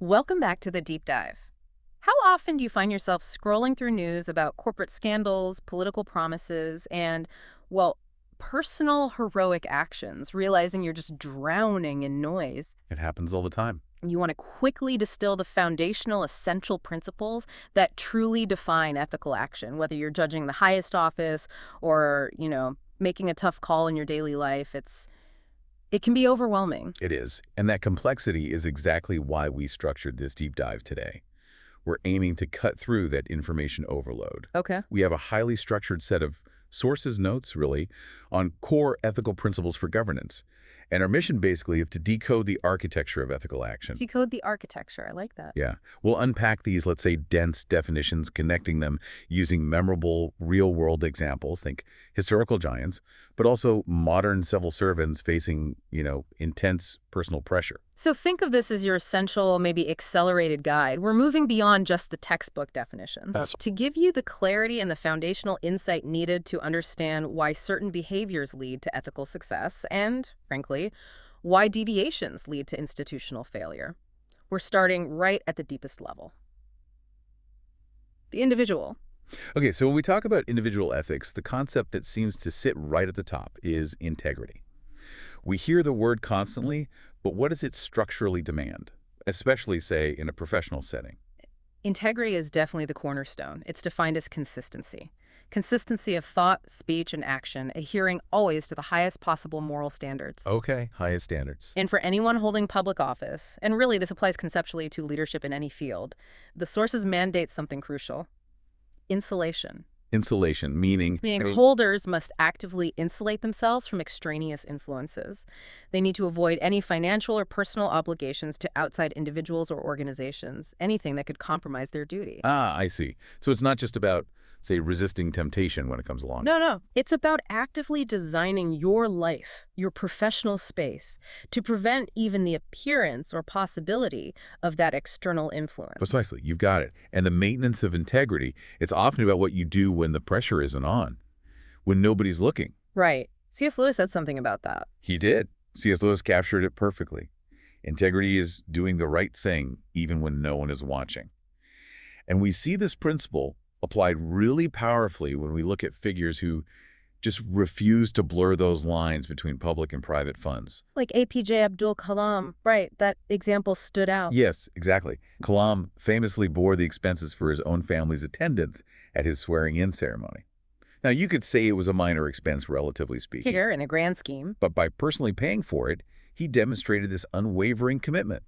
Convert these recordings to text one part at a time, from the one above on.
Welcome back to the deep dive. How often do you find yourself scrolling through news about corporate scandals, political promises, and, well, personal heroic actions, realizing you're just drowning in noise? It happens all the time. You want to quickly distill the foundational essential principles that truly define ethical action, whether you're judging the highest office or, making a tough call in your daily life. It can be overwhelming. It is. And that complexity is exactly why we structured this deep dive today. We're aiming to cut through that information overload. Okay. We have a highly structured set of sources notes, really, on core ethical principles for governance. And our mission basically is to decode the architecture of ethical action. Decode the architecture. I like that. Yeah. We'll unpack these, let's say, dense definitions, connecting them using memorable real-world examples, think historical giants, but also modern civil servants facing, intense personal pressure. So think of this as your essential, maybe accelerated guide. We're moving beyond just the textbook definitions to give you the clarity and the foundational insight needed to understand why certain behaviors lead to ethical success and, frankly, why deviations lead to institutional failure. We're starting right at the deepest level. The individual. Okay, so when we talk about individual ethics, the concept that seems to sit right at the top is integrity. We hear the word constantly, but what does it structurally demand, especially, say, in a professional setting? Integrity is definitely the cornerstone. It's defined as consistency. Consistency of thought, speech, and action, adhering always to the highest possible moral standards. Okay, highest standards. And for anyone holding public office, and really this applies conceptually to leadership in any field, the sources mandate something crucial: insulation. Insulation, meaning Holders must actively insulate themselves from extraneous influences. They need to avoid any financial or personal obligations to outside individuals or organizations, anything that could compromise their duty. I see. So it's not just about, say, resisting temptation when it comes along. No. It's about actively designing your life, your professional space, to prevent even the appearance or possibility of that external influence. Precisely. You've got it. And the maintenance of integrity, it's often about what you do when the pressure isn't on, when nobody's looking. Right. C.S. Lewis said something about that. He did. C.S. Lewis captured it perfectly. Integrity is doing the right thing even when no one is watching. And we see this principle applied really powerfully when we look at figures who just refuse to blur those lines between public and private funds. Like APJ Abdul Kalam. Right, that example stood out. Yes, exactly. Kalam famously bore the expenses for his own family's attendance at his swearing-in ceremony. Now, you could say it was a minor expense, relatively speaking. Sure, in a grand scheme. But by personally paying for it, he demonstrated this unwavering commitment.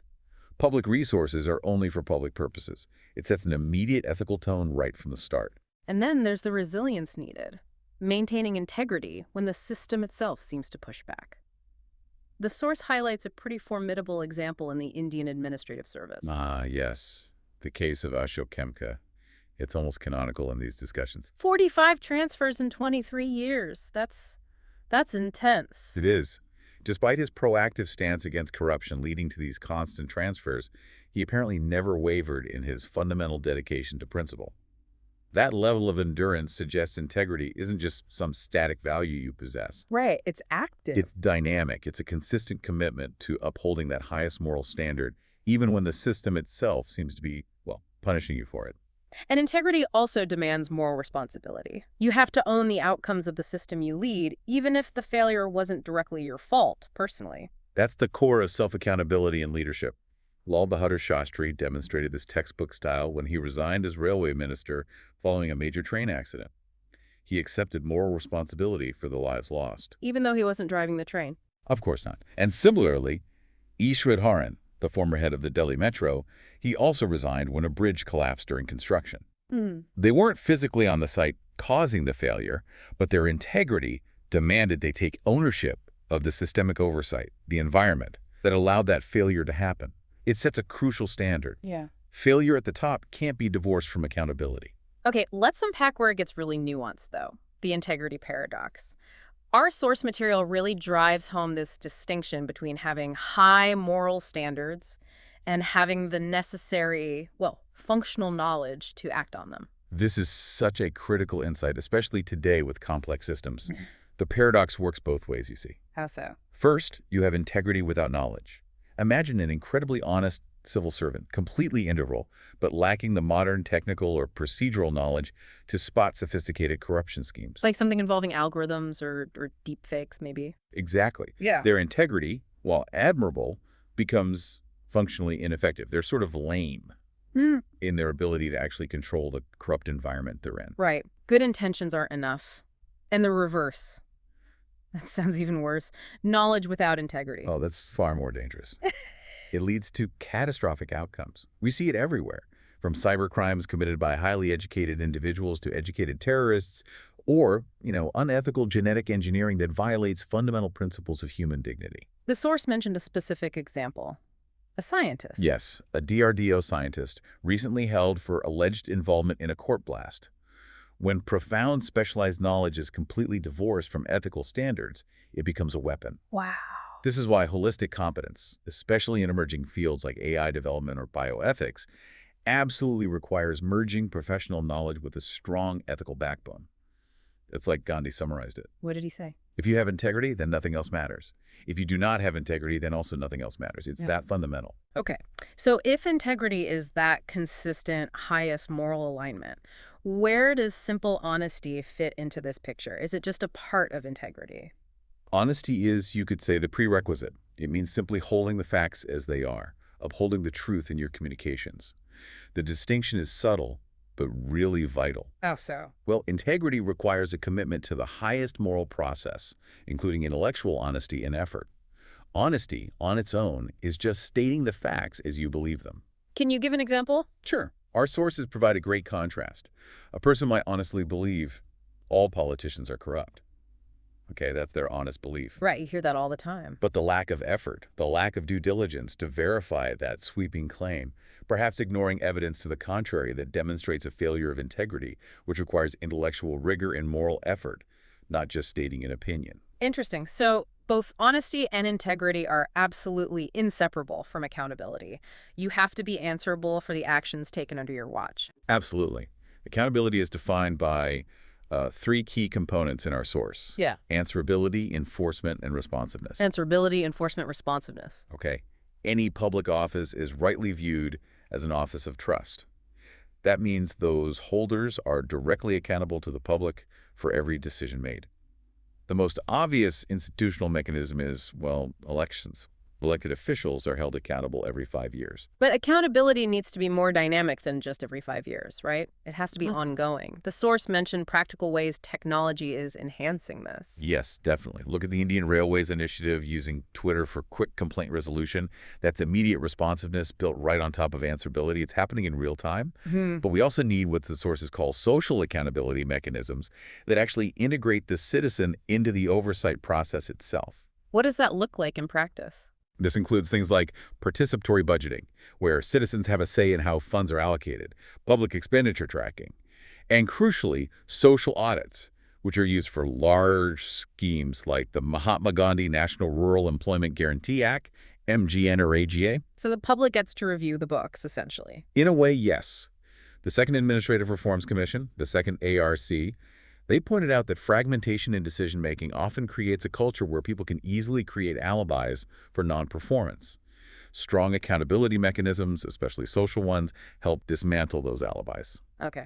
Public resources are only for public purposes. It sets an immediate ethical tone right from the start. And then there's the resilience needed, maintaining integrity when the system itself seems to push back. The source highlights a pretty formidable example in the Indian Administrative Service. Yes. The case of Ashok Khemka. It's almost canonical in these discussions. 45 transfers in 23 years. That's intense. It is. Despite his proactive stance against corruption leading to these constant transfers, he apparently never wavered in his fundamental dedication to principle. That level of endurance suggests integrity isn't just some static value you possess. Right, it's active. It's dynamic. It's a consistent commitment to upholding that highest moral standard, even when the system itself seems to be, punishing you for it. And integrity also demands moral responsibility. You have to own the outcomes of the system you lead, even if the failure wasn't directly your fault, personally. That's the core of self-accountability in leadership. Lal Bahadur Shastri demonstrated this textbook style when he resigned as railway minister following a major train accident. He accepted moral responsibility for the lives lost. Even though he wasn't driving the train. Of course not. And similarly, Ishwar Haran, the former head of the Delhi Metro, he also resigned when a bridge collapsed during construction. They weren't physically on the site causing the failure, but their integrity demanded they take ownership of the systemic oversight, the environment, that allowed that failure to happen. It sets a crucial standard. Yeah. Failure at the top can't be divorced from accountability. Okay, let's unpack where it gets really nuanced, though. The integrity paradox. Our source material really drives home this distinction between having high moral standards and having the necessary, functional knowledge to act on them. This is such a critical insight, especially today with complex systems. The paradox works both ways, you see. How so? First, you have integrity without knowledge. Imagine an incredibly honest, civil servant, completely integral, but lacking the modern technical or procedural knowledge to spot sophisticated corruption schemes. Like something involving algorithms or deep fakes, maybe. Exactly. Yeah. Their integrity, while admirable, becomes functionally ineffective. They're sort of lame in their ability to actually control the corrupt environment they're in. Right. Good intentions aren't enough. And the reverse. That sounds even worse. Knowledge without integrity. Oh, that's far more dangerous. It leads to catastrophic outcomes. We see it everywhere, from cyber crimes committed by highly educated individuals to educated terrorists, or, unethical genetic engineering that violates fundamental principles of human dignity. The source mentioned a specific example. A scientist. Yes, a DRDO scientist recently held for alleged involvement in a court blast. When profound specialized knowledge is completely divorced from ethical standards, it becomes a weapon. Wow. This is why holistic competence, especially in emerging fields like AI development or bioethics, absolutely requires merging professional knowledge with a strong ethical backbone. It's like Gandhi summarized it. What did he say? If you have integrity, then nothing else matters. If you do not have integrity, then also nothing else matters. It's that fundamental. Okay. So if integrity is that consistent, highest moral alignment, where does simple honesty fit into this picture? Is it just a part of integrity? Honesty is, you could say, the prerequisite. It means simply holding the facts as they are, upholding the truth in your communications. The distinction is subtle, but really vital. How so? Well, integrity requires a commitment to the highest moral process, including intellectual honesty and effort. Honesty, on its own, is just stating the facts as you believe them. Can you give an example? Sure. Our sources provide a great contrast. A person might honestly believe all politicians are corrupt. Okay, that's their honest belief. Right, you hear that all the time. But the lack of effort, the lack of due diligence to verify that sweeping claim, perhaps ignoring evidence to the contrary that demonstrates a failure of integrity, which requires intellectual rigor and moral effort, not just stating an opinion. Interesting. So both honesty and integrity are absolutely inseparable from accountability. You have to be answerable for the actions taken under your watch. Absolutely. Accountability is defined by three key components in our source. Yeah. Answerability, enforcement, and responsiveness. Answerability, enforcement, responsiveness. Okay. Any public office is rightly viewed as an office of trust. That means those holders are directly accountable to the public for every decision made. The most obvious institutional mechanism is, well, elections. Elected officials are held accountable every 5 years. But accountability needs to be more dynamic than just every 5 years, right? It has to be ongoing. The source mentioned practical ways technology is enhancing this. Yes, definitely. Look at the Indian Railways initiative using Twitter for quick complaint resolution. That's immediate responsiveness built right on top of answerability. It's happening in real time. But we also need what the sources call social accountability mechanisms that actually integrate the citizen into the oversight process itself. What does that look like in practice? This includes things like participatory budgeting, where citizens have a say in how funds are allocated, public expenditure tracking, and crucially, social audits, which are used for large schemes like the Mahatma Gandhi National Rural Employment Guarantee Act, MGN or AGA. So the public gets to review the books, essentially. In a way, yes. The Second Administrative Reforms Commission, the second ARC, they pointed out that fragmentation in decision-making often creates a culture where people can easily create alibis for non-performance. Strong accountability mechanisms, especially social ones, help dismantle those alibis. Okay.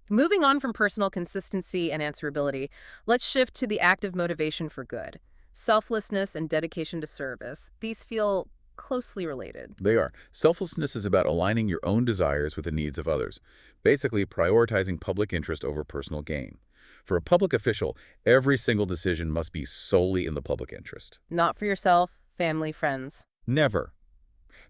Moving on from personal consistency and answerability, let's shift to the active motivation for good. Selflessness and dedication to service. These feel closely related. They are. Selflessness is about aligning your own desires with the needs of others, basically prioritizing public interest over personal gain. For a public official, every single decision must be solely in the public interest. Not for yourself, family, friends. Never.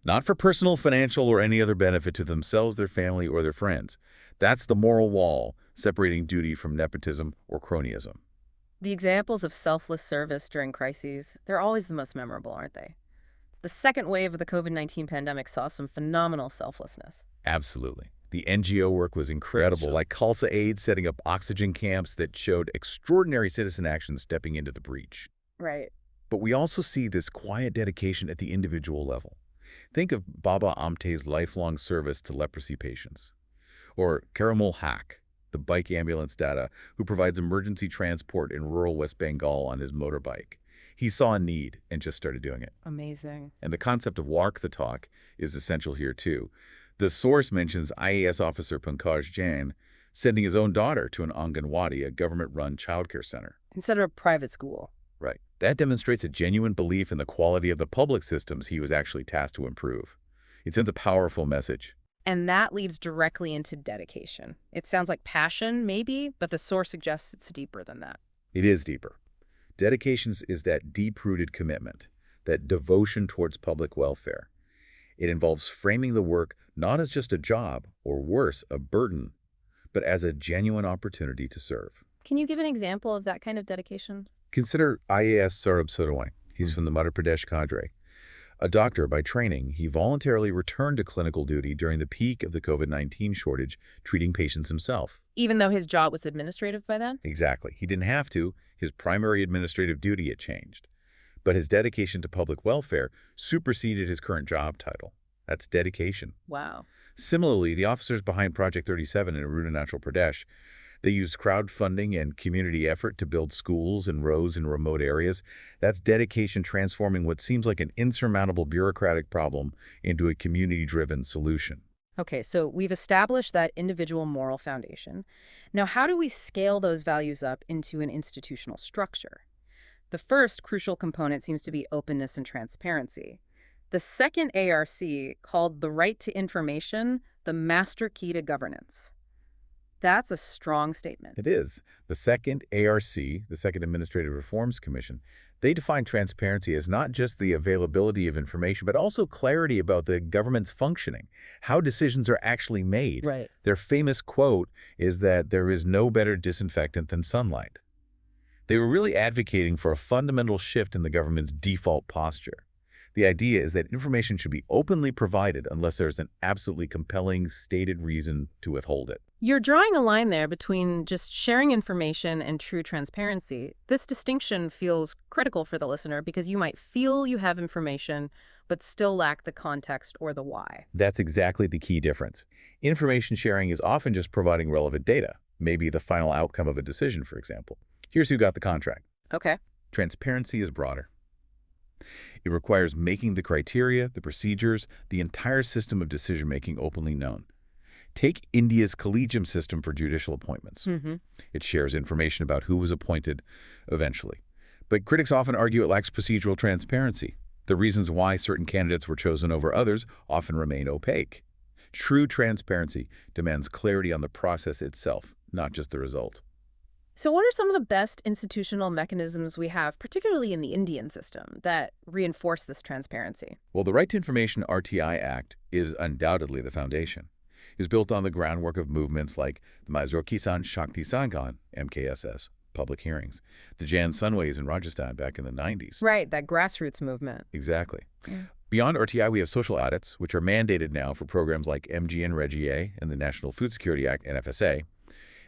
Not for personal, financial, or any other benefit to themselves, their family, or their friends. That's the moral wall separating duty from nepotism or cronyism. The examples of selfless service during crises, they're always the most memorable, aren't they? The second wave of the COVID-19 pandemic saw some phenomenal selflessness. Absolutely. The NGO work was incredible, like Khalsa Aid setting up oxygen camps that showed extraordinary citizen action stepping into the breach. Right. But we also see this quiet dedication at the individual level. Think of Baba Amte's lifelong service to leprosy patients. Or Karamul Haq, the bike ambulance data, who provides emergency transport in rural West Bengal on his motorbike. He saw a need and just started doing it. Amazing. And the concept of walk the talk is essential here, too. The source mentions IAS officer Pankaj Jain sending his own daughter to an Anganwadi, a government-run childcare center. Instead of a private school. Right. That demonstrates a genuine belief in the quality of the public systems he was actually tasked to improve. It sends a powerful message. And that leads directly into dedication. It sounds like passion, maybe, but the source suggests it's deeper than that. It is deeper. Dedication is that deep-rooted commitment, that devotion towards public welfare. It involves framing the work not as just a job, or worse, a burden, but as a genuine opportunity to serve. Can you give an example of that kind of dedication? Consider IAS Saurabh Sodawai. He's from the Madhya Pradesh cadre. A doctor by training, he voluntarily returned to clinical duty during the peak of the COVID-19 shortage, treating patients himself. Even though his job was administrative by then? Exactly. He didn't have to. His primary administrative duty had changed. But his dedication to public welfare superseded his current job title. That's dedication. Wow. Similarly, the officers behind Project 37 in Arunachal Pradesh, they used crowdfunding and community effort to build schools and roads in remote areas. That's dedication transforming what seems like an insurmountable bureaucratic problem into a community-driven solution. Okay, so we've established that individual moral foundation. Now, how do we scale those values up into an institutional structure? The first crucial component seems to be openness and transparency. The second ARC called the right to information the master key to governance. That's a strong statement. It is. The second ARC, the Second Administrative Reforms Commission, they define transparency as not just the availability of information, but also clarity about the government's functioning, how decisions are actually made. Right. Their famous quote is that there is no better disinfectant than sunlight. They were really advocating for a fundamental shift in the government's default posture. The idea is that information should be openly provided unless there's an absolutely compelling stated reason to withhold it. You're drawing a line there between just sharing information and true transparency. This distinction feels critical for the listener because you might feel you have information, but still lack the context or the why. That's exactly the key difference. Information sharing is often just providing relevant data, maybe the final outcome of a decision, for example. Here's who got the contract. Okay. Transparency is broader. It requires making the criteria, the procedures, the entire system of decision-making openly known. Take India's collegium system for judicial appointments. It shares information about who was appointed eventually. But critics often argue it lacks procedural transparency. The reasons why certain candidates were chosen over others often remain opaque. True transparency demands clarity on the process itself, not just the result. So what are some of the best institutional mechanisms we have, particularly in the Indian system, that reinforce this transparency? Well, the Right to Information RTI Act is undoubtedly the foundation. It was built on the groundwork of movements like the Mazar Kisan Shakti Sanghan, MKSS, public hearings, the Jan Sunways in Rajasthan back in the 90s. Right, that grassroots movement. Exactly. Yeah. Beyond RTI, we have social audits, which are mandated now for programs like MGNREGI and the National Food Security Act, NFSA.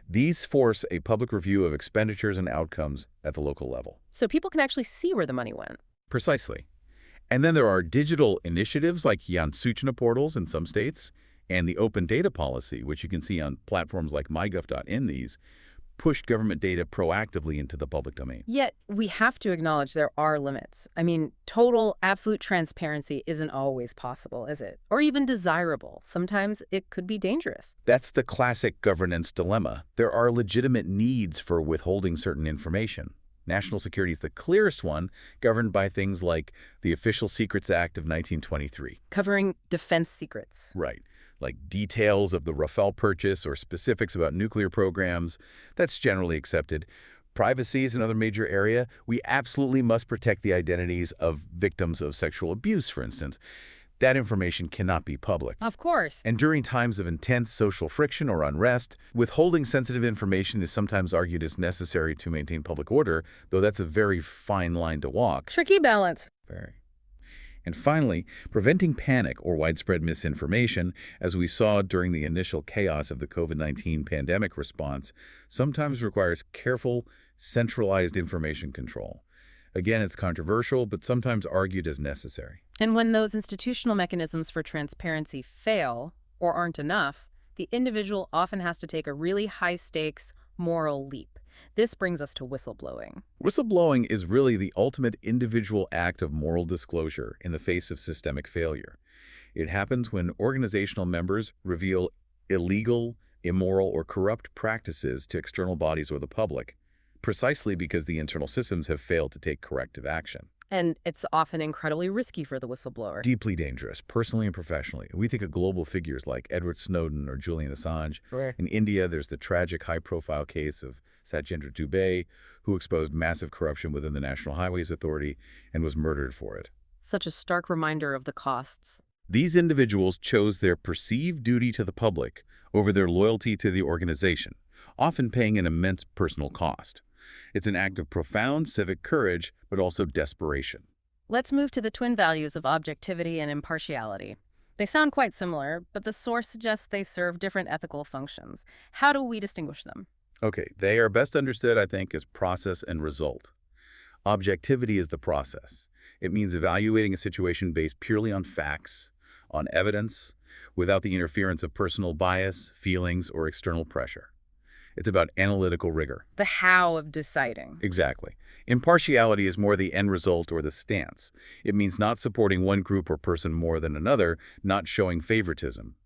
These force a public review of expenditures and outcomes at the local level. So people can actually see where the money went. Precisely. And then there are digital initiatives like Jan Suchna portals in some states, and the open data policy, which you can see on platforms like mygov.in. These pushed government data proactively into the public domain. Yet we have to acknowledge there are limits. I mean, total, absolute transparency isn't always possible, is it? Or even desirable. Sometimes it could be dangerous. That's the classic governance dilemma. There are legitimate needs for withholding certain information. National security is the clearest one, governed by things like the Official Secrets Act of 1923. Covering defense secrets. Right. Like details of the Rafale purchase or specifics about nuclear programs. That's generally accepted. Privacy is another major area. We absolutely must protect the identities of victims of sexual abuse, for instance. That information cannot be public. Of course. And during times of intense social friction or unrest, withholding sensitive information is sometimes argued as necessary to maintain public order, though that's a very fine line to walk. Tricky balance. Very. And finally, preventing panic or widespread misinformation, as we saw during the initial chaos of the COVID-19 pandemic response, sometimes requires careful, centralized information control. Again, it's controversial, but sometimes argued as necessary. And when those institutional mechanisms for transparency fail or aren't enough, the individual often has to take a really high-stakes moral leap. This brings us to whistleblowing. Whistleblowing is really the ultimate individual act of moral disclosure in the face of systemic failure. It happens when organizational members reveal illegal, immoral, or corrupt practices to external bodies or the public, precisely because the internal systems have failed to take corrective action. And it's often incredibly risky for the whistleblower. Deeply dangerous, personally and professionally. We think of global figures like Edward Snowden or Julian Assange. Right. In India, there's the tragic high-profile case of Satyendra Dubey, who exposed massive corruption within the National Highways Authority and was murdered for it. Such a stark reminder of the costs. These individuals chose their perceived duty to the public over their loyalty to the organization, often paying an immense personal cost. It's an act of profound civic courage, but also desperation. Let's move to the twin values of objectivity and impartiality. They sound quite similar, but the source suggests they serve different ethical functions. How do we distinguish them? Okay, they are best understood, I think, as process and result. Objectivity is the process. It means evaluating a situation based purely on facts, on evidence, without the interference of personal bias, feelings, or external pressure. It's about analytical rigor. The how of deciding. Exactly. Impartiality is more the end result or the stance. It means not supporting one group or person more than another, not showing favoritism.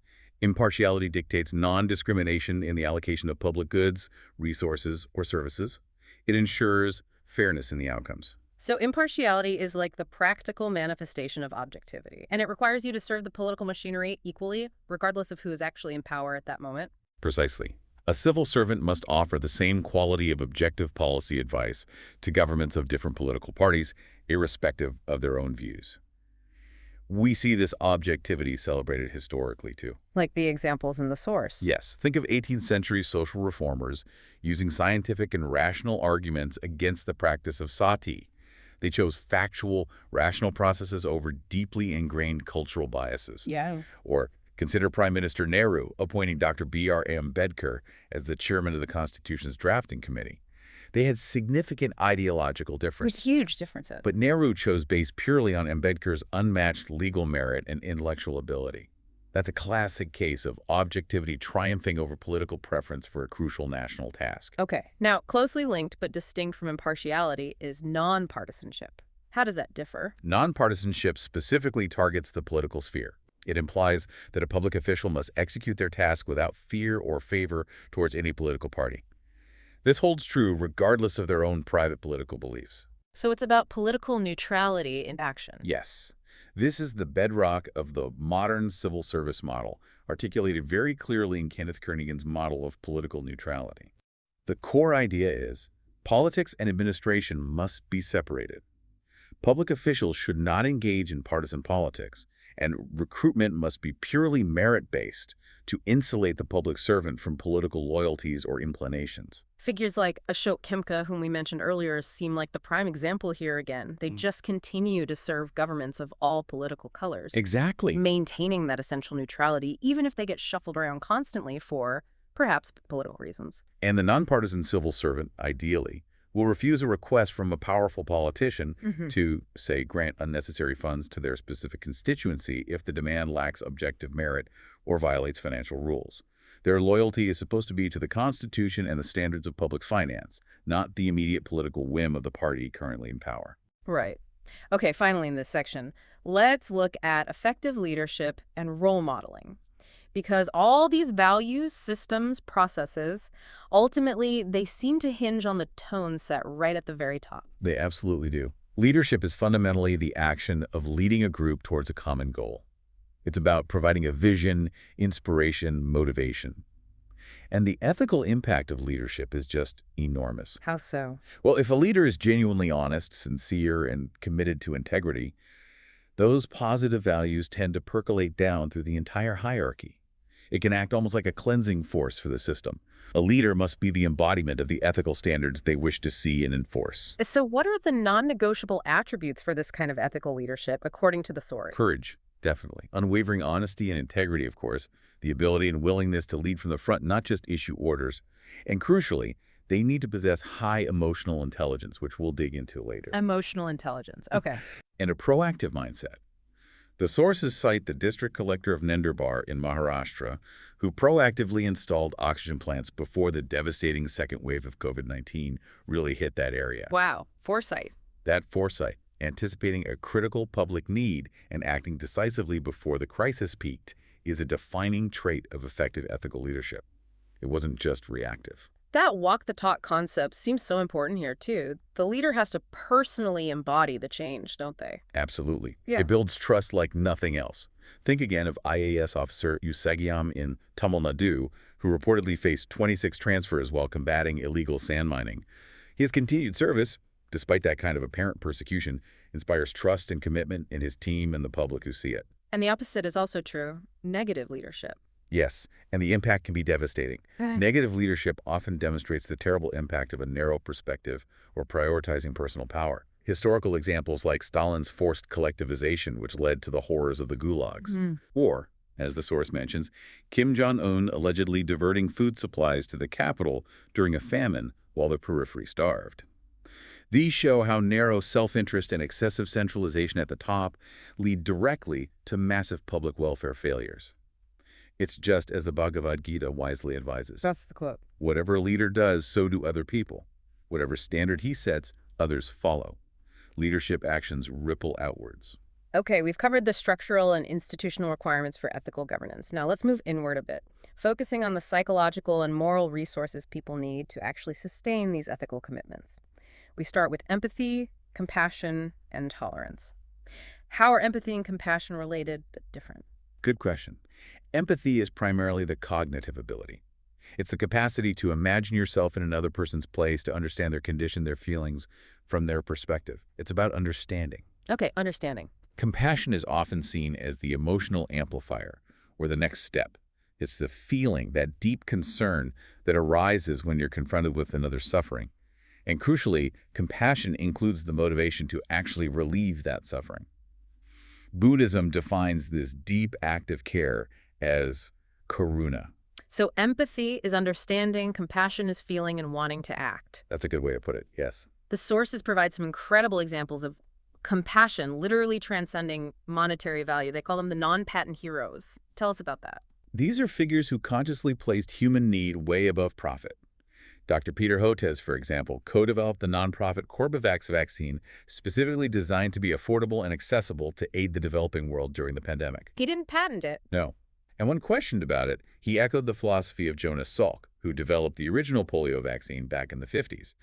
Impartiality dictates non-discrimination in the allocation of public goods, resources, or services. It ensures fairness in the outcomes. So impartiality is like the practical manifestation of objectivity, and it requires you to serve the political machinery equally, regardless of who is actually in power at that moment. Precisely. A civil servant must offer the same quality of objective policy advice to governments of different political parties, irrespective of their own views. We see this objectivity celebrated historically, too. Like the examples in the source. Yes, think of 18th century social reformers using scientific and rational arguments against the practice of sati. They chose factual, rational processes over deeply ingrained cultural biases. Yeah. Or consider Prime Minister Nehru appointing Dr. B.R. Ambedkar as the chairman of the Constitution's drafting committee. They had significant ideological differences. Huge differences. But Nehru chose based purely on Ambedkar's unmatched legal merit and intellectual ability. That's a classic case of objectivity triumphing over political preference for a crucial national task. Okay. Now, closely linked but distinct from impartiality is nonpartisanship. How does that differ? Nonpartisanship specifically targets the political sphere. It implies that a public official must execute their task without fear or favor towards any political party. This holds true regardless of their own private political beliefs. So it's about political neutrality in action. Yes. This is the bedrock of the modern civil service model, articulated very clearly in Kenneth Kernighan's model of political neutrality. The core idea is politics and administration must be separated. Public officials should not engage in partisan politics, and recruitment must be purely merit-based to insulate the public servant from political loyalties or inclinations. Figures like Ashok Khemka, whom we mentioned earlier, seem like the prime example here again. They just continue to serve governments of all political colors. Exactly. Maintaining that essential neutrality, even if they get shuffled around constantly for, perhaps, political reasons. And the nonpartisan civil servant, ideally, will refuse a request from a powerful politician to, say, grant unnecessary funds to their specific constituency if the demand lacks objective merit or violates financial rules. Their loyalty is supposed to be to the Constitution and the standards of public finance, not the immediate political whim of the party currently in power. Right. Okay, finally in this section, let's look at effective leadership and role modeling. Because all these values, systems, processes, ultimately, they seem to hinge on the tone set right at the very top. They absolutely do. Leadership is fundamentally the action of leading a group towards a common goal. It's about providing a vision, inspiration, motivation. And the ethical impact of leadership is just enormous. How so? Well, if a leader is genuinely honest, sincere, and committed to integrity, those positive values tend to percolate down through the entire hierarchy. It can act almost like a cleansing force for the system. A leader must be the embodiment of the ethical standards they wish to see and enforce. So what are the non-negotiable attributes for this kind of ethical leadership, according to the source? Courage, definitely. Unwavering honesty and integrity, of course. The ability and willingness to lead from the front, not just issue orders. And crucially, they need to possess high emotional intelligence, which we'll dig into later. Emotional intelligence. Okay. And a proactive mindset. The sources cite the district collector of Nenderbar in Maharashtra, who proactively installed oxygen plants before the devastating second wave of COVID-19 really hit that area. Wow, foresight. That foresight, anticipating a critical public need and acting decisively before the crisis peaked, is a defining trait of effective ethical leadership. It wasn't just reactive. That walk the talk concept seems so important here, too. The leader has to personally embody the change, don't they? Absolutely. Yeah. It builds trust like nothing else. Think again of IAS officer Usagiam in Tamil Nadu, who reportedly faced 26 transfers while combating illegal sand mining. His continued service, despite that kind of apparent persecution, inspires trust and commitment in his team and the public who see it. And the opposite is also true. Negative leadership. Yes, and the impact can be devastating. Negative leadership often demonstrates the terrible impact of a narrow perspective or prioritizing personal power. Historical examples like Stalin's forced collectivization, which led to the horrors of the gulags. Or, as the source mentions, Kim Jong-un allegedly diverting food supplies to the capital during a famine while the periphery starved. These show how narrow self-interest and excessive centralization at the top lead directly to massive public welfare failures. It's just as the Bhagavad Gita wisely advises. That's the quote. Whatever a leader does, so do other people. Whatever standard he sets, others follow. Leadership actions ripple outwards. Okay, we've covered the structural and institutional requirements for ethical governance. Now let's move inward a bit, focusing on the psychological and moral resources people need to actually sustain these ethical commitments. We start with empathy, compassion, and tolerance. How are empathy and compassion related but different? Good question. Empathy is primarily the cognitive ability. It's the capacity to imagine yourself in another person's place, to understand their condition, their feelings from their perspective. It's about understanding. Okay, understanding. Compassion is often seen as the emotional amplifier, or the next step. It's the feeling, that deep concern that arises when you're confronted with another's suffering. And crucially, compassion includes the motivation to actually relieve that suffering. Buddhism defines this deep act of care as karuna. So empathy is understanding, compassion is feeling and wanting to act. That's a good way to put it, yes. The sources provide some incredible examples of compassion literally transcending monetary value. They call them the non-patent heroes. Tell us about that. These are figures who consciously placed human need way above profit. Dr. Peter Hotez, for example, co-developed the nonprofit Corbavax vaccine specifically designed to be affordable and accessible to aid the developing world during the pandemic. He didn't patent it. No. And when questioned about it, he echoed the philosophy of Jonas Salk, who developed the original polio vaccine back in the 50s.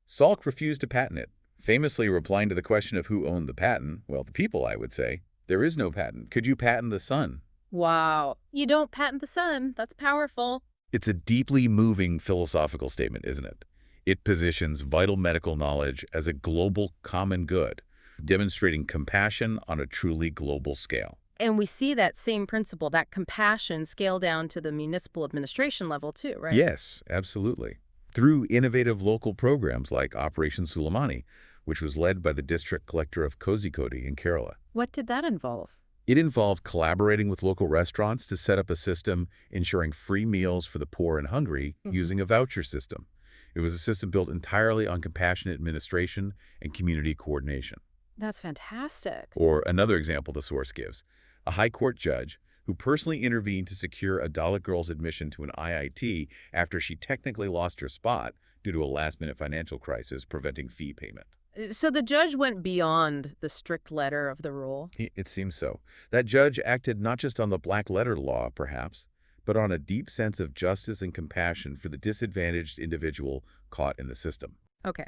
Salk refused to patent it, famously replying to the question of who owned the patent, well, the people, I would say. There is no patent. Could you patent the sun? Wow. You don't patent the sun. That's powerful. It's a deeply moving philosophical statement, isn't it? It positions vital medical knowledge as a global common good, demonstrating compassion on a truly global scale. And we see that same principle, that compassion, scale down to the municipal administration level too, right? Yes, absolutely. Through innovative local programs like Operation Suleimani, which was led by the district collector of Kozhikode in Kerala. What did that involve? It involved collaborating with local restaurants to set up a system ensuring free meals for the poor and hungry using a voucher system. It was a system built entirely on compassionate administration and community coordination. That's fantastic. Or another example the source gives, a high court judge who personally intervened to secure a Dalit girl's admission to an IIT after she technically lost her spot due to a last-minute financial crisis preventing fee payment. So the judge went beyond the strict letter of the rule? It seems so. That judge acted not just on the black-letter law, perhaps, but on a deep sense of justice and compassion for the disadvantaged individual caught in the system. Okay.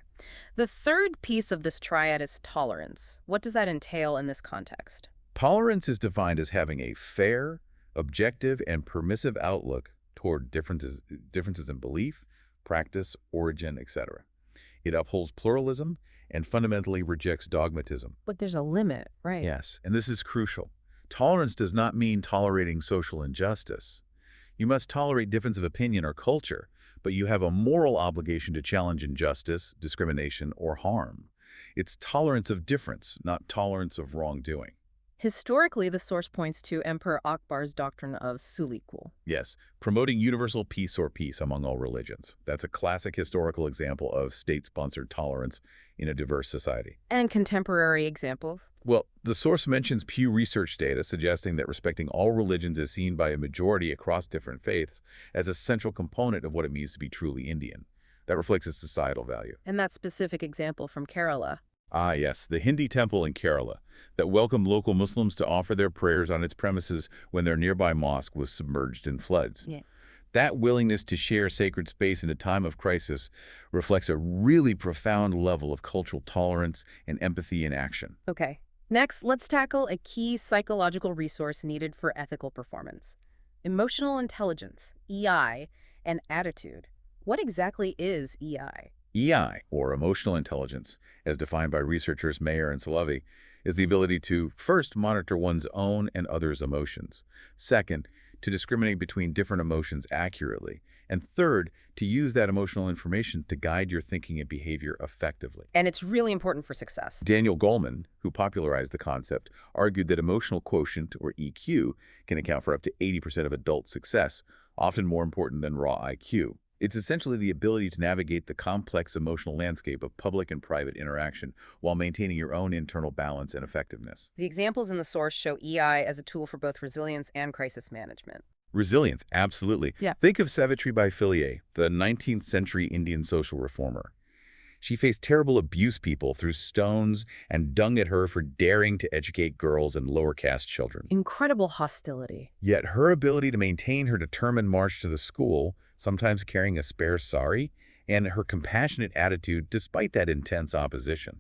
The third piece of this triad is tolerance. What does that entail in this context? Tolerance is defined as having a fair, objective, and permissive outlook toward differences in belief, practice, origin, etc. It upholds pluralism and fundamentally rejects dogmatism. But there's a limit, right? Yes, and this is crucial. Tolerance does not mean tolerating social injustice. You must tolerate difference of opinion or culture, but you have a moral obligation to challenge injustice, discrimination, or harm. It's tolerance of difference, not tolerance of wrongdoing. Historically, the source points to Emperor Akbar's doctrine of Sulikul. Yes, promoting universal peace or peace among all religions. That's a classic historical example of state-sponsored tolerance in a diverse society. And contemporary examples? Well, the source mentions Pew Research data suggesting that respecting all religions is seen by a majority across different faiths as a central component of what it means to be truly Indian. That reflects its societal value. And that specific example from Kerala. Ah, yes, the Hindi temple in Kerala that welcomed local Muslims to offer their prayers on its premises when their nearby mosque was submerged in floods. Yeah. That willingness to share sacred space in a time of crisis reflects a really profound level of cultural tolerance and empathy in action. Okay. Next, let's tackle a key psychological resource needed for ethical performance. Emotional intelligence, EI, and attitude. What exactly is EI? EI, or emotional intelligence, as defined by researchers Mayer and Salovey, is the ability to, first, monitor one's own and others' emotions, second, to discriminate between different emotions accurately, and third, to use that emotional information to guide your thinking and behavior effectively. And it's really important for success. Daniel Goleman, who popularized the concept, argued that emotional quotient, or EQ, can account for up to 80% of adult success, often more important than raw IQ. It's essentially the ability to navigate the complex emotional landscape of public and private interaction while maintaining your own internal balance and effectiveness. The examples in the source show EI as a tool for both resilience and crisis management. Resilience, absolutely. Yeah. Think of Savitribai Phule, the 19th century Indian social reformer. She faced terrible abuse. People threw stones and dung at her for daring to educate girls and lower caste children. Incredible hostility. Yet her ability to maintain her determined march to the school, sometimes carrying a spare sari, and her compassionate attitude despite that intense opposition.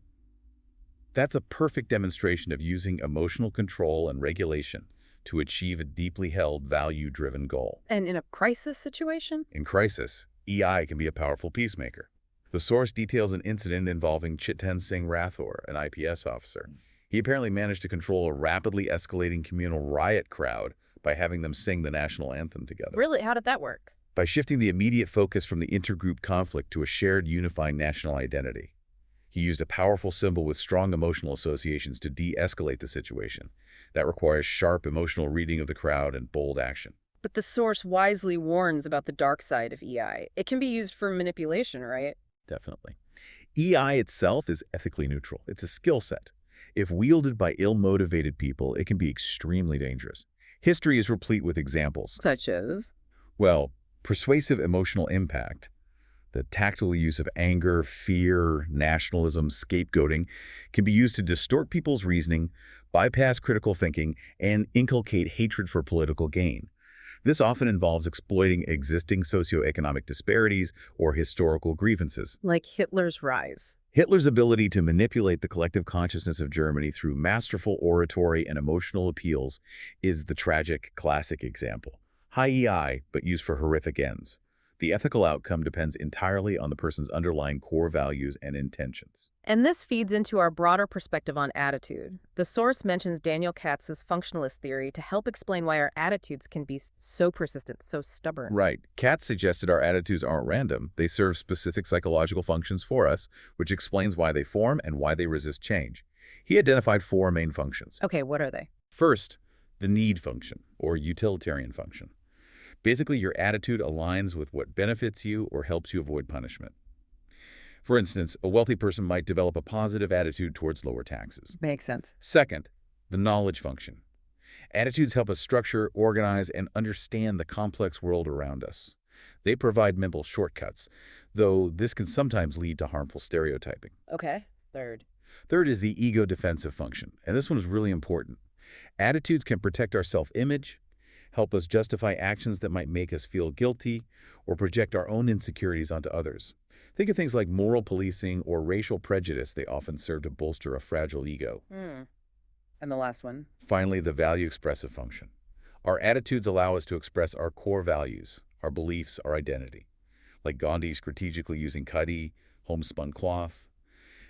That's a perfect demonstration of using emotional control and regulation to achieve a deeply held, value-driven goal. And in a crisis situation? In crisis, EI can be a powerful peacemaker. The source details an incident involving Chiten Singh Rathore, an IPS officer. He apparently managed to control a rapidly escalating communal riot crowd by having them sing the national anthem together. Really? How did that work? By shifting the immediate focus from the intergroup conflict to a shared unifying national identity. He used a powerful symbol with strong emotional associations to de-escalate the situation. That requires sharp emotional reading of the crowd and bold action. But the source wisely warns about the dark side of EI. It can be used for manipulation, right? Definitely. EI itself is ethically neutral. It's a skill set. If wielded by ill-motivated people, it can be extremely dangerous. History is replete with examples. Such as? Well, persuasive emotional impact, the tactile use of anger, fear, nationalism, scapegoating, can be used to distort people's reasoning, bypass critical thinking, and inculcate hatred for political gain. This often involves exploiting existing socioeconomic disparities or historical grievances. Like Hitler's rise. Hitler's ability to manipulate the collective consciousness of Germany through masterful oratory and emotional appeals is the tragic, classic example. High EI, but used for horrific ends. The ethical outcome depends entirely on the person's underlying core values and intentions. And this feeds into our broader perspective on attitude. The source mentions Daniel Katz's functionalist theory to help explain why our attitudes can be so persistent, so stubborn. Right. Katz suggested our attitudes aren't random. They serve specific psychological functions for us, which explains why they form and why they resist change. He identified 4 main functions. Okay, what are they? First, the need function, or utilitarian function. Basically, your attitude aligns with what benefits you or helps you avoid punishment. For instance, a wealthy person might develop a positive attitude towards lower taxes. Makes sense. Second, the knowledge function. Attitudes help us structure, organize, and understand the complex world around us. They provide mental shortcuts, though this can sometimes lead to harmful stereotyping. Okay. Third. Third is the ego defensive function, and this one is really important. Attitudes can protect our self-image, help us justify actions that might make us feel guilty, or project our own insecurities onto others. Think of things like moral policing or racial prejudice. They often serve to bolster a fragile ego. And the last one? Finally, the value expressive function. Our attitudes allow us to express our core values, our beliefs, our identity. Like Gandhi strategically using khadi, homespun cloth.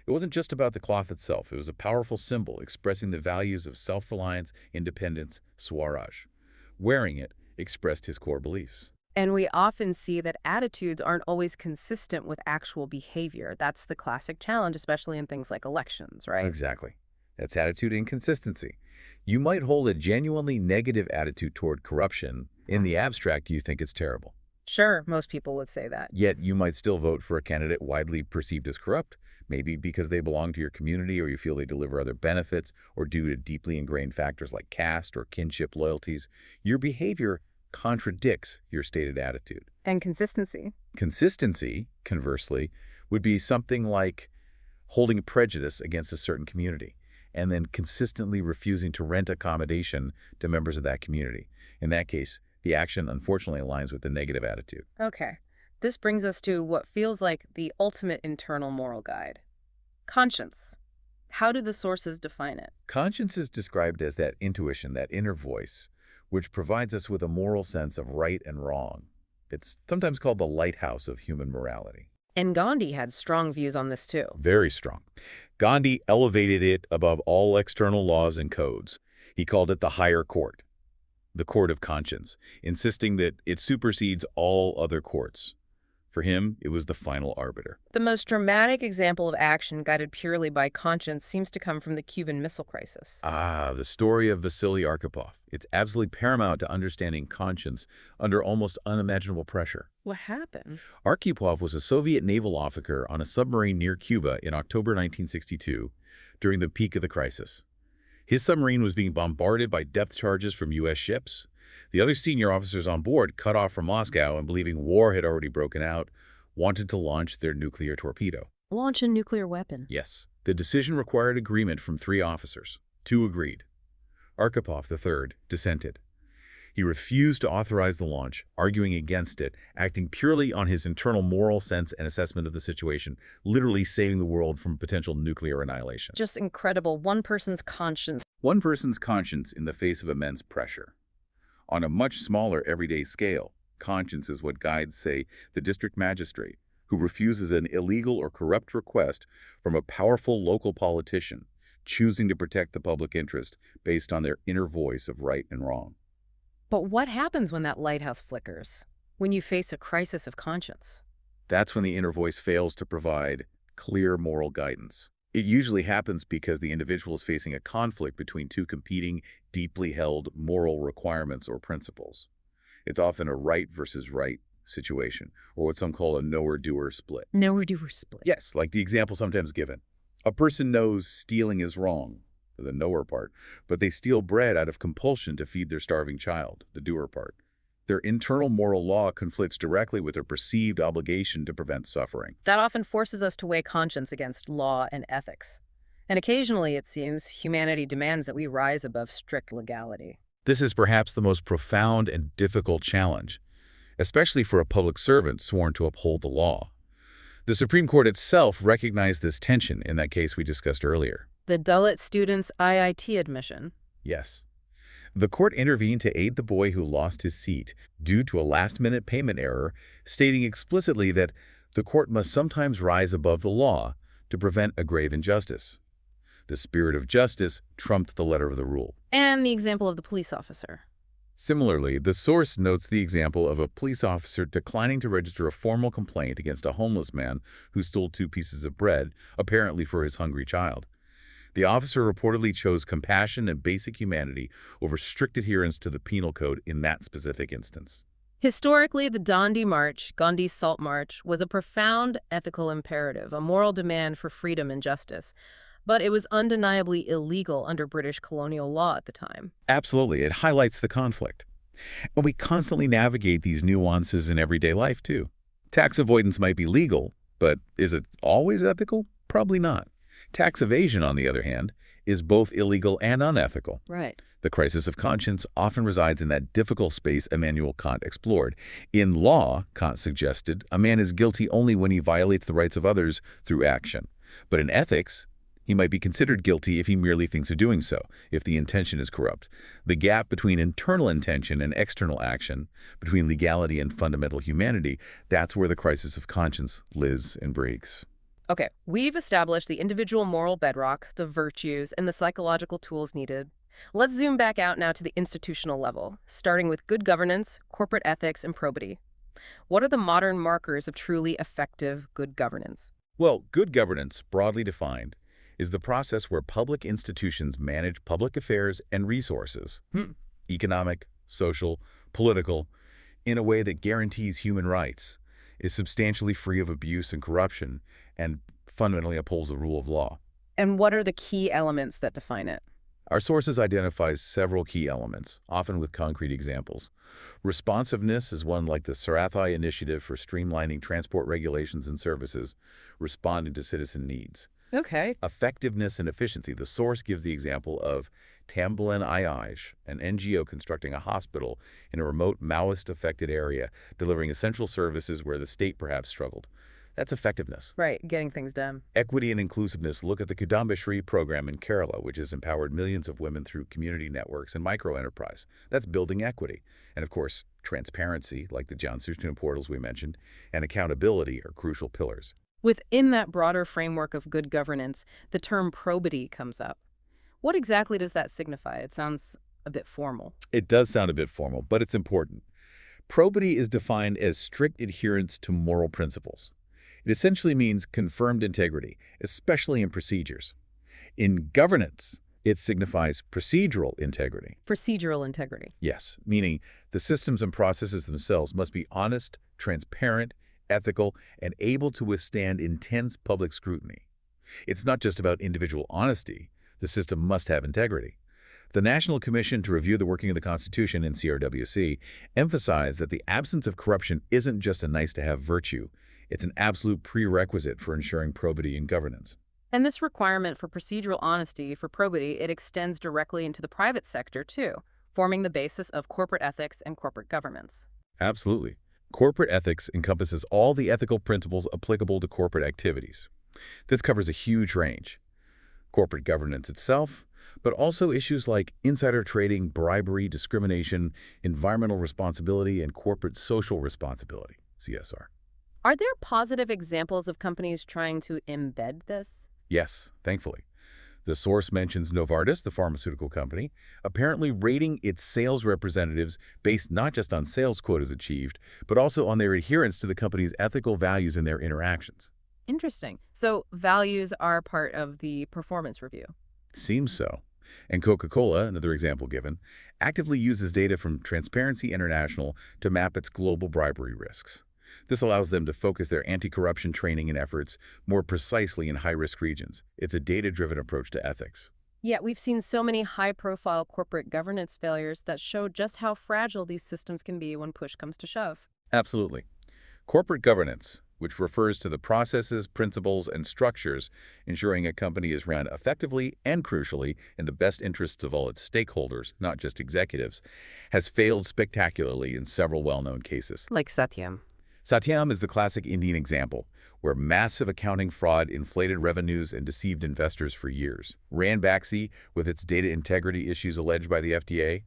It wasn't just about the cloth itself. It was a powerful symbol expressing the values of self-reliance, independence, Swaraj. Wearing it expressed his core beliefs. And we often see that attitudes aren't always consistent with actual behavior. That's the classic challenge, especially in things like elections, right? Exactly. That's attitude inconsistency. You might hold a genuinely negative attitude toward corruption. In the abstract, you think it's terrible. Sure, most people would say that. Yet you might still vote for a candidate widely perceived as corrupt, maybe because they belong to your community or you feel they deliver other benefits or due to deeply ingrained factors like caste or kinship loyalties. Your behavior contradicts your stated attitude. And consistency. Consistency, conversely, would be something like holding prejudice against a certain community and then consistently refusing to rent accommodation to members of that community. In that case, the action unfortunately aligns with the negative attitude. Okay. This brings us to what feels like the ultimate internal moral guide. Conscience. How do the sources define it? Conscience is described as that intuition, that inner voice, which provides us with a moral sense of right and wrong. It's sometimes called the lighthouse of human morality. And Gandhi had strong views on this too. Very strong. Gandhi elevated it above all external laws and codes. He called it the higher court, the court of conscience, insisting that it supersedes all other courts. For him, it was the final arbiter. The most dramatic example of action guided purely by conscience seems to come from the Cuban Missile Crisis. The story of Vasily Arkhipov. It's absolutely paramount to understanding conscience under almost unimaginable pressure. What happened? Arkhipov was a Soviet naval officer on a submarine near Cuba in October 1962 during the peak of the crisis. His submarine was being bombarded by depth charges from U.S. ships. The other senior officers on board, cut off from Moscow and believing war had already broken out, wanted to launch their nuclear torpedo. Launch a nuclear weapon? Yes. The decision required agreement from 3 officers. 2 agreed. Arkhipov III dissented. He refused to authorize the launch, arguing against it, acting purely on his internal moral sense and assessment of the situation, literally saving the world from potential nuclear annihilation. Just incredible. One person's conscience. One person's conscience in the face of immense pressure. On a much smaller everyday scale, conscience is what guides, say, the district magistrate, who refuses an illegal or corrupt request from a powerful local politician, choosing to protect the public interest based on their inner voice of right and wrong. But what happens when that lighthouse flickers? When you face a crisis of conscience? That's when the inner voice fails to provide clear moral guidance. It usually happens because the individual is facing a conflict between 2 competing, deeply held moral requirements or principles. It's often a right versus right situation, or what some call a knower-doer split. Knower-doer split. Yes, like the example sometimes given. A person knows stealing is wrong, the knower part, but they steal bread out of compulsion to feed their starving child, the doer part. Their internal moral law conflicts directly with their perceived obligation to prevent suffering. That often forces us to weigh conscience against law and ethics. And occasionally, it seems, humanity demands that we rise above strict legality. This is perhaps the most profound and difficult challenge, especially for a public servant sworn to uphold the law. The Supreme Court itself recognized this tension in that case we discussed earlier. The Dalit student's IIT admission. Yes. The court intervened to aid the boy who lost his seat due to a last-minute payment error, stating explicitly that the court must sometimes rise above the law to prevent a grave injustice. The spirit of justice trumped the letter of the rule. And the example of the police officer. Similarly, the source notes the example of a police officer declining to register a formal complaint against a homeless man who stole 2 pieces of bread, apparently for his hungry child. The officer reportedly chose compassion and basic humanity over strict adherence to the penal code in that specific instance. Historically, the Dandi March, Gandhi's Salt March, was a profound ethical imperative, a moral demand for freedom and justice. But it was undeniably illegal under British colonial law at the time. Absolutely. It highlights the conflict. And we constantly navigate these nuances in everyday life, too. Tax avoidance might be legal, but is it always ethical? Probably not. Tax evasion, on the other hand, is both illegal and unethical. Right. The crisis of conscience often resides in that difficult space Immanuel Kant explored. In law, Kant suggested, a man is guilty only when he violates the rights of others through action. But in ethics, he might be considered guilty if he merely thinks of doing so, if the intention is corrupt. The gap between internal intention and external action, between legality and fundamental humanity, that's where the crisis of conscience lives and breaks. Okay, we've established the individual moral bedrock, the virtues, and the psychological tools needed. Let's zoom back out now to the institutional level, starting with good governance, corporate ethics, and probity. What are the modern markers of truly effective good governance? Well, good governance, broadly defined, is the process where public institutions manage public affairs and resources, economic, social, political, in a way that guarantees human rights, is substantially free of abuse and corruption, and fundamentally upholds the rule of law. And what are the key elements that define it? Our sources identify several key elements, often with concrete examples. Responsiveness is one like the Sarathai Initiative for streamlining transport regulations and services, responding to citizen needs. Okay. Effectiveness and efficiency. The source gives the example of Tambalan Ayaj, an NGO constructing a hospital in a remote Maoist-affected area, delivering essential services where the state perhaps struggled. That's effectiveness. Right, getting things done. Equity and inclusiveness. Look at the Kudambashri program in Kerala, which has empowered millions of women through community networks and microenterprise. That's building equity. And of course, transparency, like the John Sushna portals we mentioned, and accountability are crucial pillars. Within that broader framework of good governance, the term probity comes up. What exactly does that signify? It sounds a bit formal. It does sound a bit formal, but it's important. Probity is defined as strict adherence to moral principles. It essentially means confirmed integrity, especially in procedures. In governance, it signifies procedural integrity. Procedural integrity. Yes, meaning the systems and processes themselves must be honest, transparent, ethical, and able to withstand intense public scrutiny. It's not just about individual honesty. The system must have integrity. The National Commission to Review the Working of the Constitution, NCRWC, emphasized that the absence of corruption isn't just a nice-to-have virtue. It's an absolute prerequisite for ensuring probity in governance. And this requirement for procedural honesty for probity, it extends directly into the private sector, too, forming the basis of corporate ethics and corporate governance. Absolutely. Corporate ethics encompasses all the ethical principles applicable to corporate activities. This covers a huge range. Corporate governance itself, but also issues like insider trading, bribery, discrimination, environmental responsibility, and corporate social responsibility, CSR. Are there positive examples of companies trying to embed this? Yes, thankfully. The source mentions Novartis, the pharmaceutical company, apparently rating its sales representatives based not just on sales quotas achieved, but also on their adherence to the company's ethical values in their interactions. Interesting. So values are part of the performance review. Seems so. And Coca-Cola, another example given, actively uses data from Transparency International to map its global bribery risks. This allows them to focus their anti-corruption training and efforts more precisely in high-risk regions. It's a data-driven approach to ethics. Yet we've seen so many high-profile corporate governance failures that show just how fragile these systems can be when push comes to shove. Absolutely. Corporate governance, which refers to the processes, principles, and structures ensuring a company is run effectively and crucially in the best interests of all its stakeholders, not just executives, has failed spectacularly in several well-known cases. Like Satyam. Satyam is the classic Indian example, where massive accounting fraud inflated revenues and deceived investors for years. Ranbaxy, with its data integrity issues alleged by the FDA,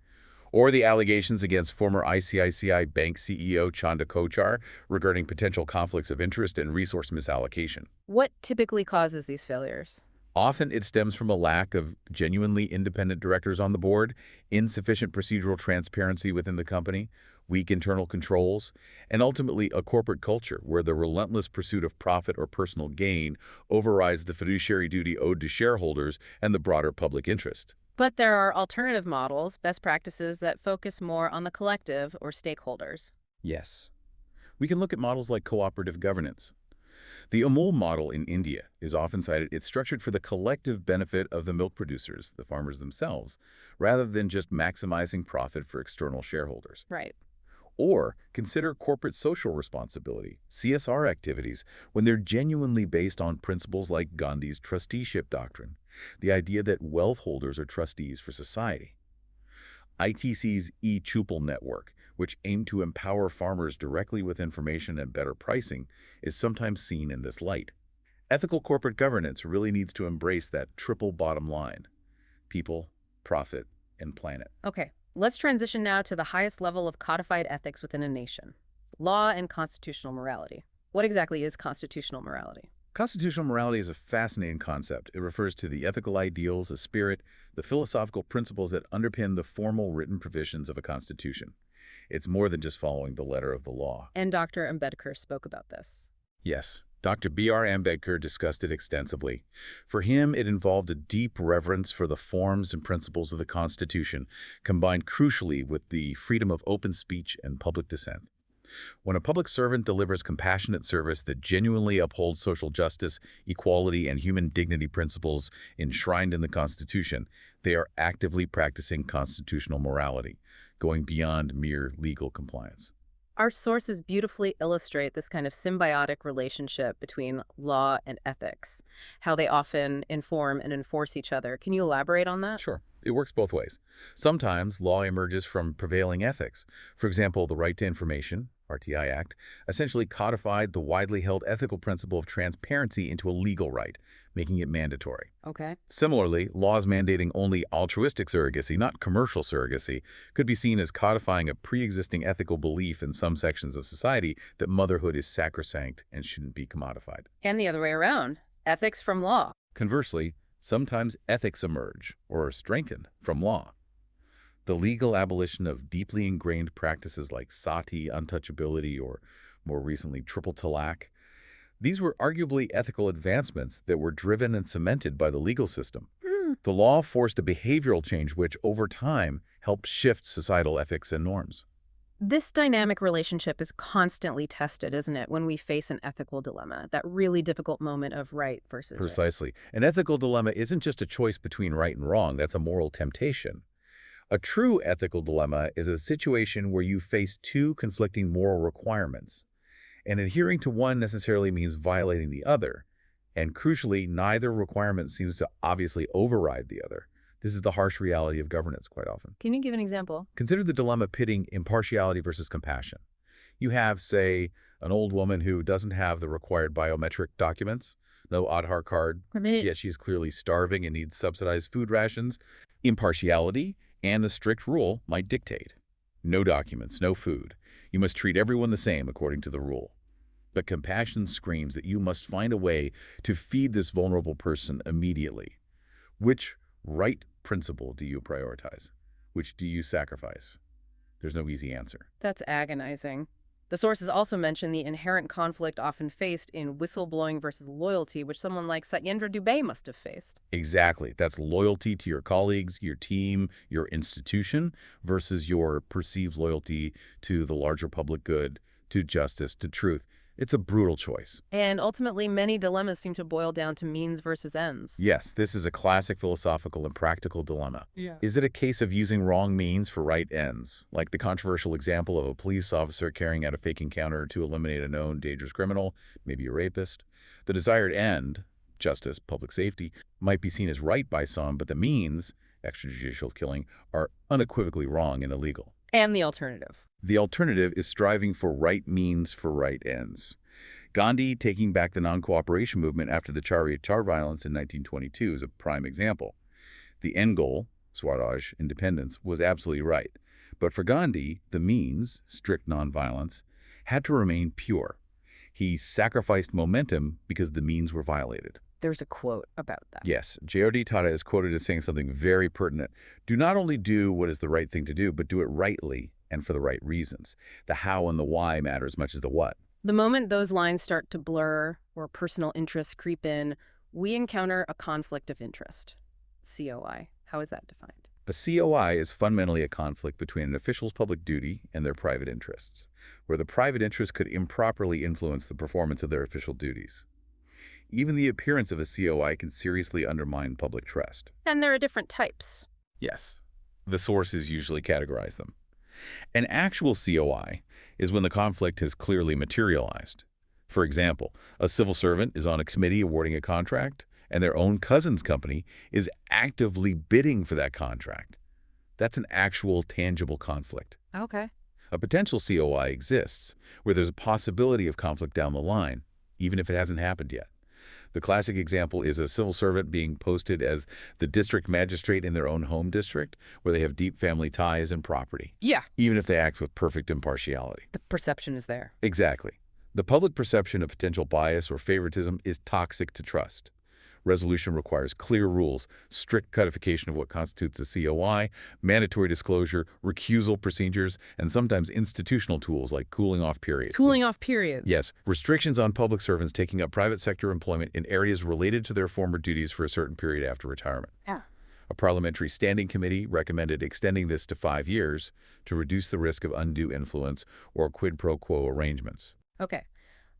or the allegations against former ICICI Bank CEO Chanda Kochar regarding potential conflicts of interest and resource misallocation. What typically causes these failures? Often it stems from a lack of genuinely independent directors on the board, insufficient procedural transparency within the company, weak internal controls, and ultimately a corporate culture where the relentless pursuit of profit or personal gain overrides the fiduciary duty owed to shareholders and the broader public interest. But there are alternative models, best practices that focus more on the collective or stakeholders. Yes. We can look at models like cooperative governance. The Amul model in India is often cited. It's structured for the collective benefit of the milk producers, the farmers themselves, rather than just maximizing profit for external shareholders. Right. Or consider corporate social responsibility, CSR activities, when they're genuinely based on principles like Gandhi's trusteeship doctrine, the idea that wealth holders are trustees for society. ITC's e-Chupal network, which aimed to empower farmers directly with information and better pricing, is sometimes seen in this light. Ethical corporate governance really needs to embrace that triple bottom line: people, profit, and planet. Okay, let's transition now to the highest level of codified ethics within a nation: law and constitutional morality. What exactly is constitutional morality? Constitutional morality is a fascinating concept. It refers to the ethical ideals, a spirit, the philosophical principles that underpin the formal written provisions of a constitution. It's more than just following the letter of the law. And Dr. Ambedkar spoke about this. Yes, Dr. B.R. Ambedkar discussed it extensively. For him, it involved a deep reverence for the forms and principles of the Constitution, combined crucially with the freedom of open speech and public dissent. When a public servant delivers compassionate service that genuinely upholds social justice, equality, and human dignity principles enshrined in the Constitution, they are actively practicing constitutional morality, going beyond mere legal compliance. Our sources beautifully illustrate this kind of symbiotic relationship between law and ethics, how they often inform and enforce each other. Can you elaborate on that? Sure, it works both ways. Sometimes law emerges from prevailing ethics. For example, the Right to Information, RTI Act, essentially codified the widely held ethical principle of transparency into a legal right, making it mandatory. Okay. Similarly, laws mandating only altruistic surrogacy, not commercial surrogacy, could be seen as codifying a pre-existing ethical belief in some sections of society that motherhood is sacrosanct and shouldn't be commodified. And the other way around, ethics from law. Conversely, sometimes ethics emerge or are strengthened from law. The legal abolition of deeply ingrained practices like sati, untouchability, or more recently, triple talaq. These were arguably ethical advancements that were driven and cemented by the legal system. The law forced a behavioral change which, over time, helped shift societal ethics and norms. This dynamic relationship is constantly tested, isn't it, when we face an ethical dilemma, that really difficult moment of right versus right. Precisely. An ethical dilemma isn't just a choice between right and wrong. That's a moral temptation. A true ethical dilemma is a situation where you face two conflicting moral requirements, and adhering to one necessarily means violating the other, and crucially, neither requirement seems to obviously override the other. This is the harsh reality of governance quite often. Can you give an example? Consider the dilemma pitting impartiality versus compassion. You have, say, an old woman who doesn't have the required biometric documents, no Aadhaar card, yet she's clearly starving and needs subsidized food rations. Impartiality and the strict rule might dictate. No documents, no food. You must treat everyone the same according to the rule. But compassion screams that you must find a way to feed this vulnerable person immediately. Which right principle do you prioritize? Which do you sacrifice? There's no easy answer. That's agonizing. The sources also mention the inherent conflict often faced in whistleblowing versus loyalty, which someone like Satyendra Dubey must have faced. Exactly. That's loyalty to your colleagues, your team, your institution, versus your perceived loyalty to the larger public good, to justice, to truth. It's a brutal choice. And ultimately, many dilemmas seem to boil down to means versus ends. Yes, this is a classic philosophical and practical dilemma. Yeah. Is it a case of using wrong means for right ends, like the controversial example of a police officer carrying out a fake encounter to eliminate a known dangerous criminal, maybe a rapist? The desired end, justice, public safety, might be seen as right by some, but the means, extrajudicial killing, are unequivocally wrong and illegal. And the alternative. The alternative is striving for right means for right ends. Gandhi taking back the non-cooperation movement after the Chariot violence in 1922 is a prime example. The end goal, Swaraj, independence, was absolutely right. But for Gandhi, the means, strict nonviolence, had to remain pure. He sacrificed momentum because the means were violated. There's a quote about that. Yes, J.R.D. Tata is quoted as saying something very pertinent. Do not only do what is the right thing to do, but do it rightly and for the right reasons. The how and the why matter as much as the what. The moment those lines start to blur or personal interests creep in, we encounter a conflict of interest. COI. How is that defined? A COI is fundamentally a conflict between an official's public duty and their private interests, where the private interest could improperly influence the performance of their official duties. Even the appearance of a COI can seriously undermine public trust. And there are different types. Yes. The sources usually categorize them. An actual COI is when the conflict has clearly materialized. For example, a civil servant is on a committee awarding a contract, and their own cousin's company is actively bidding for that contract. That's an actual, tangible conflict. Okay. A potential COI exists, where there's a possibility of conflict down the line, even if it hasn't happened yet. The classic example is a civil servant being posted as the district magistrate in their own home district, where they have deep family ties and property. Yeah. Even if they act with perfect impartiality. The perception is there. Exactly. The public perception of potential bias or favoritism is toxic to trust. Resolution requires clear rules, strict codification of what constitutes a COI, mandatory disclosure, recusal procedures, and sometimes institutional tools like cooling off periods. Cooling off periods. Yes, restrictions on public servants taking up private sector employment in areas related to their former duties for a certain period after retirement. Yeah. A parliamentary standing committee recommended extending this to 5 years to reduce the risk of undue influence or quid pro quo arrangements. Okay.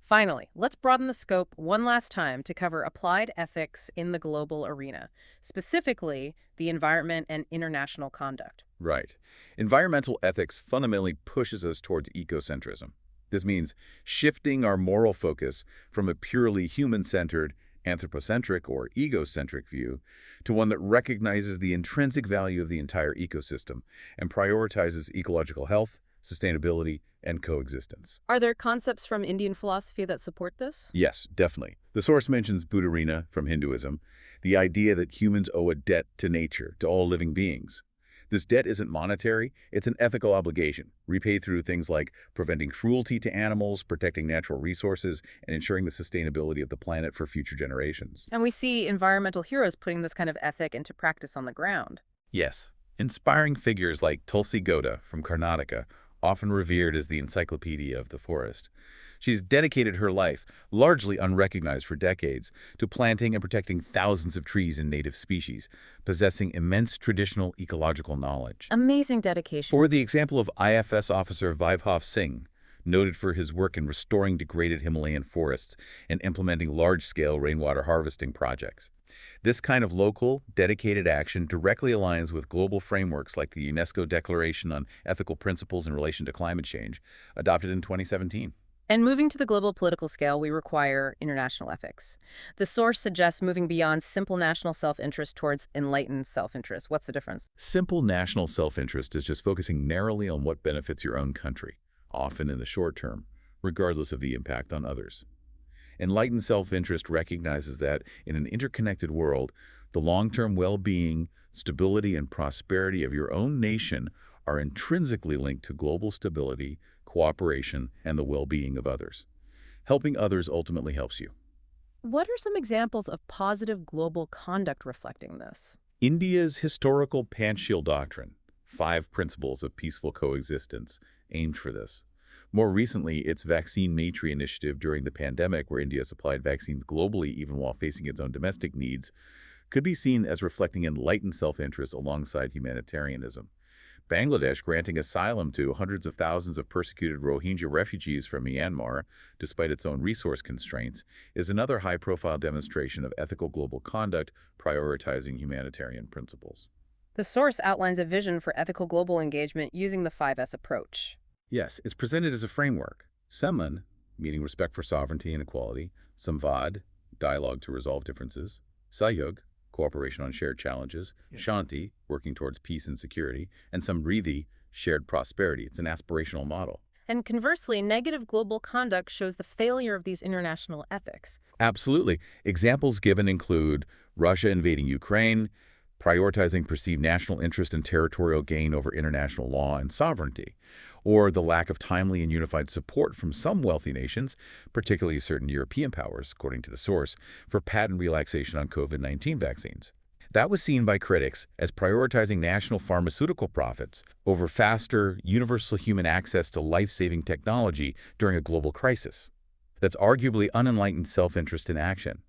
Finally, let's broaden the scope one last time to cover applied ethics in the global arena, specifically the environment and international conduct. Right. Environmental ethics fundamentally pushes us towards ecocentrism. This means shifting our moral focus from a purely human-centered, anthropocentric or egocentric view to one that recognizes the intrinsic value of the entire ecosystem and prioritizes ecological health, sustainability, and coexistence. Are there concepts from Indian philosophy that support this? Yes, definitely. The source mentions Buddharina from Hinduism, the idea that humans owe a debt to nature, to all living beings. This debt isn't monetary, it's an ethical obligation, repaid through things like preventing cruelty to animals, protecting natural resources, and ensuring the sustainability of the planet for future generations. And we see environmental heroes putting this kind of ethic into practice on the ground. Yes, inspiring figures like Tulsi Gabbard from Karnataka, often revered as the encyclopedia of the forest. She's dedicated her life, largely unrecognized for decades, to planting and protecting thousands of trees and native species, possessing immense traditional ecological knowledge. Amazing dedication. Or the example of IFS officer Vaibhav Singh, noted for his work in restoring degraded Himalayan forests and implementing large-scale rainwater harvesting projects. This kind of local, dedicated action directly aligns with global frameworks like the UNESCO Declaration on Ethical Principles in Relation to Climate Change, adopted in 2017. And moving to the global political scale, we require international ethics. The source suggests moving beyond simple national self-interest towards enlightened self-interest. What's the difference? Simple national self-interest is just focusing narrowly on what benefits your own country, often in the short term, regardless of the impact on others. Enlightened self-interest recognizes that, in an interconnected world, the long-term well-being, stability, and prosperity of your own nation are intrinsically linked to global stability, cooperation, and the well-being of others. Helping others ultimately helps you. What are some examples of positive global conduct reflecting this? India's historical Panchsheel doctrine, 5 principles of peaceful coexistence, aimed for this. More recently, its Vaccine Maitri initiative during the pandemic, where India supplied vaccines globally even while facing its own domestic needs, could be seen as reflecting enlightened self-interest alongside humanitarianism. Bangladesh granting asylum to hundreds of thousands of persecuted Rohingya refugees from Myanmar, despite its own resource constraints, is another high-profile demonstration of ethical global conduct prioritizing humanitarian principles. The source outlines a vision for ethical global engagement using the 5S approach. Yes, it's presented as a framework. Samman, meaning respect for sovereignty and equality. Samvad, dialogue to resolve differences. Sahyog, cooperation on shared challenges. Shanti, working towards peace and security. And Samriddhi, shared prosperity. It's an aspirational model. And conversely, negative global conduct shows the failure of these international ethics. Absolutely. Examples given include Russia invading Ukraine, prioritizing perceived national interest and territorial gain over international law and sovereignty, or the lack of timely and unified support from some wealthy nations, particularly certain European powers, according to the source, for patent relaxation on COVID-19 vaccines. That was seen by critics as prioritizing national pharmaceutical profits over faster, universal human access to life-saving technology during a global crisis. That's arguably unenlightened self-interest in action.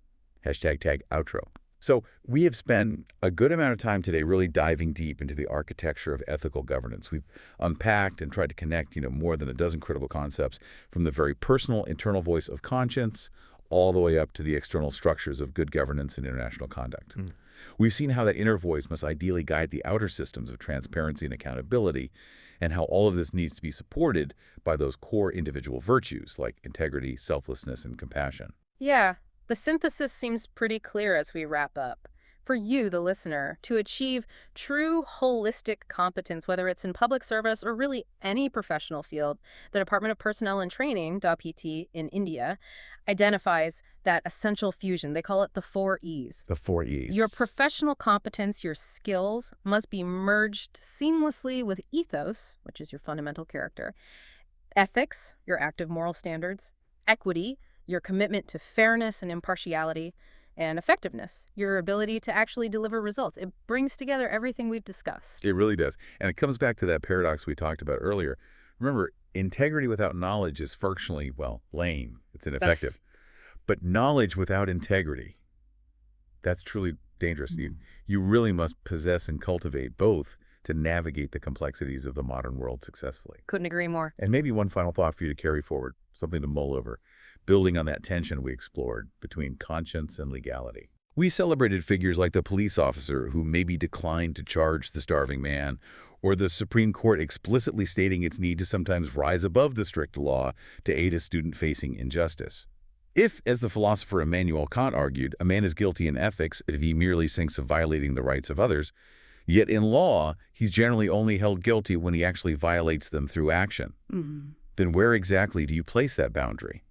#outro. So we have spent a good amount of time today really diving deep into the architecture of ethical governance. We've unpacked and tried to connect, more than a dozen critical concepts, from the very personal internal voice of conscience all the way up to the external structures of good governance and international conduct. We've seen how that inner voice must ideally guide the outer systems of transparency and accountability, and how all of this needs to be supported by those core individual virtues like integrity, selflessness, and compassion. Yeah. The synthesis seems pretty clear as we wrap up. For you, the listener, to achieve true holistic competence, whether it's in public service or really any professional field, the Department of Personnel and Training, DAPT, in India, identifies that essential fusion. They call it the 4 E's. The 4 E's. Your professional competence, your skills, must be merged seamlessly with ethos, which is your fundamental character, ethics, your active moral standards, equity, your commitment to fairness and impartiality, and effectiveness, your ability to actually deliver results. It brings together everything we've discussed. It really does. And it comes back to that paradox we talked about earlier. Remember, integrity without knowledge is functionally, well, lame. It's ineffective. But knowledge without integrity, that's truly dangerous. You really must possess and cultivate both to navigate the complexities of the modern world successfully. Couldn't agree more. And maybe one final thought for you to carry forward, something to mull over, building on that tension we explored between conscience and legality. We celebrated figures like the police officer who maybe declined to charge the starving man, or the Supreme Court explicitly stating its need to sometimes rise above the strict law to aid a student facing injustice. If, as the philosopher Immanuel Kant argued, a man is guilty in ethics if he merely thinks of violating the rights of others, yet in law, he's generally only held guilty when he actually violates them through action. Then where exactly do you place that boundary?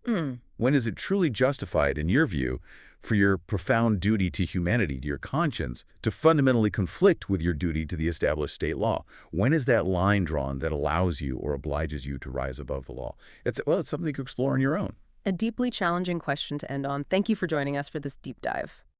When is it truly justified, in your view, for your profound duty to humanity, to your conscience, to fundamentally conflict with your duty to the established state law? When is that line drawn that allows you or obliges you to rise above the law? It's something you can explore on your own. A deeply challenging question to end on. Thank you for joining us for this deep dive.